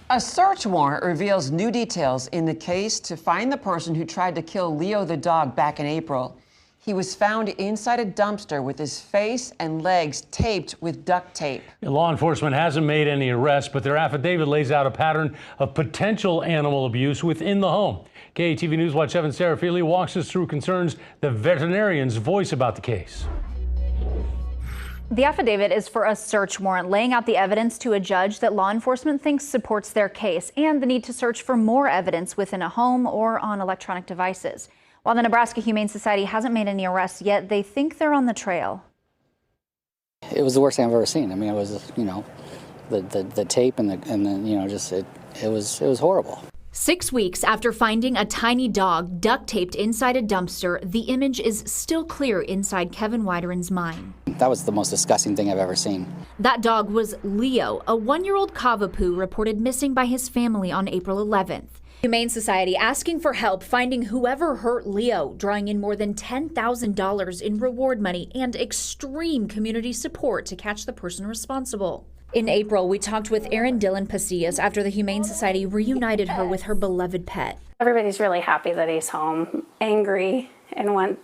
A search warrant reveals new details in the case to find the person who tried to kill Leo the dog back in April. He was found inside a dumpster with his face and legs taped with duct tape. Law enforcement hasn't made any arrests, but their affidavit lays out a pattern of potential animal abuse within the home. KATV News Watch 7 Sarah Feely walks us through concerns the veterinarians voice about the case. The affidavit is for a search warrant laying out the evidence to a judge that law enforcement thinks supports their case and the need to search for more evidence within a home or on electronic devices. While the Nebraska Humane Society hasn't made any arrests yet, they think they're on the trail. It was the worst thing I've ever seen. I mean, it was, the tape and the just it was horrible. 6 weeks after finding a tiny dog duct taped inside a dumpster, the image is still clear inside Kevin Weideren's mind. That was the most disgusting thing I've ever seen. That dog was Leo, a 1-year-old Cavapoo reported missing by his family on April 11th. Humane Society asking for help finding whoever hurt Leo, drawing in more than $10,000 in reward money and extreme community support to catch the person responsible. In April, we talked with Erin Dillon Pasillas after the Humane Society reunited her with her beloved pet. Everybody's really happy that he's home, angry, and want,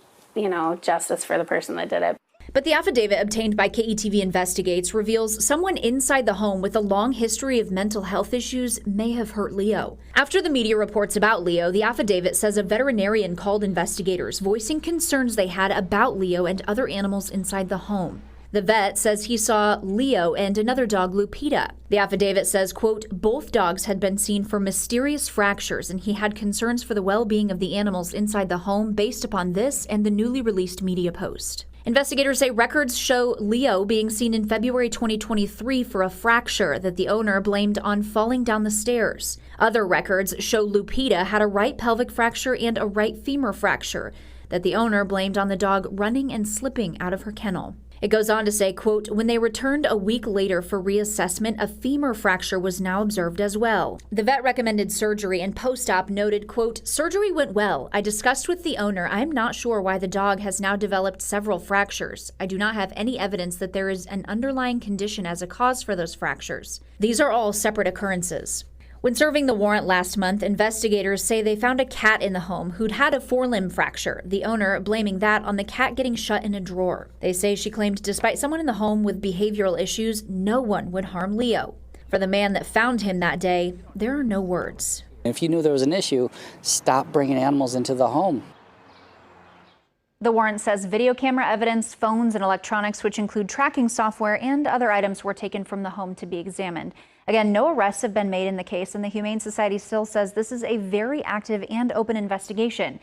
justice for the person that did it. But the affidavit obtained by KETV Investigates reveals someone inside the home with a long history of mental health issues may have hurt Leo. After the media reports about Leo, the affidavit says a veterinarian called investigators, voicing concerns they had about Leo and other animals inside the home. The vet says he saw Leo and another dog, Lupita. The affidavit says, quote, both dogs had been seen for mysterious fractures and he had concerns for the well-being of the animals inside the home based upon this and the newly released media post. Investigators say records show Leo being seen in February 2023 for a fracture that the owner blamed on falling down the stairs. Other records show Lupita had a right pelvic fracture and a right femur fracture that the owner blamed on the dog running and slipping out of her kennel. It goes on to say, quote, when they returned a week later for reassessment, a femur fracture was now observed as well. The vet recommended surgery and post-op noted, quote, surgery went well. I discussed with the owner. I'm not sure why the dog has now developed several fractures. I do not have any evidence that there is an underlying condition as a cause for those fractures. These are all separate occurrences. When serving the warrant last month, investigators say they found a cat in the home who'd had a forelimb fracture, the owner blaming that on the cat getting shut in a drawer. They say she claimed despite someone in the home with behavioral issues, no one would harm Leo. For the man that found him that day, there are no words. If you knew there was an issue, stop bringing animals into the home. The warrant says video camera evidence, phones, and electronics, which include tracking software and other items, were taken from the home to be examined. Again, no arrests have been made in the case, and the Humane Society still says this is a very active and open investigation.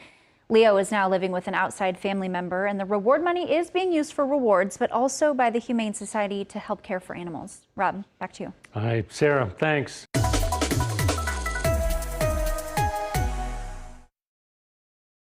Leo is now living with an outside family member, and the reward money is being used for rewards, but also by the Humane Society to help care for animals. Rob, back to you. All right, Sarah, thanks.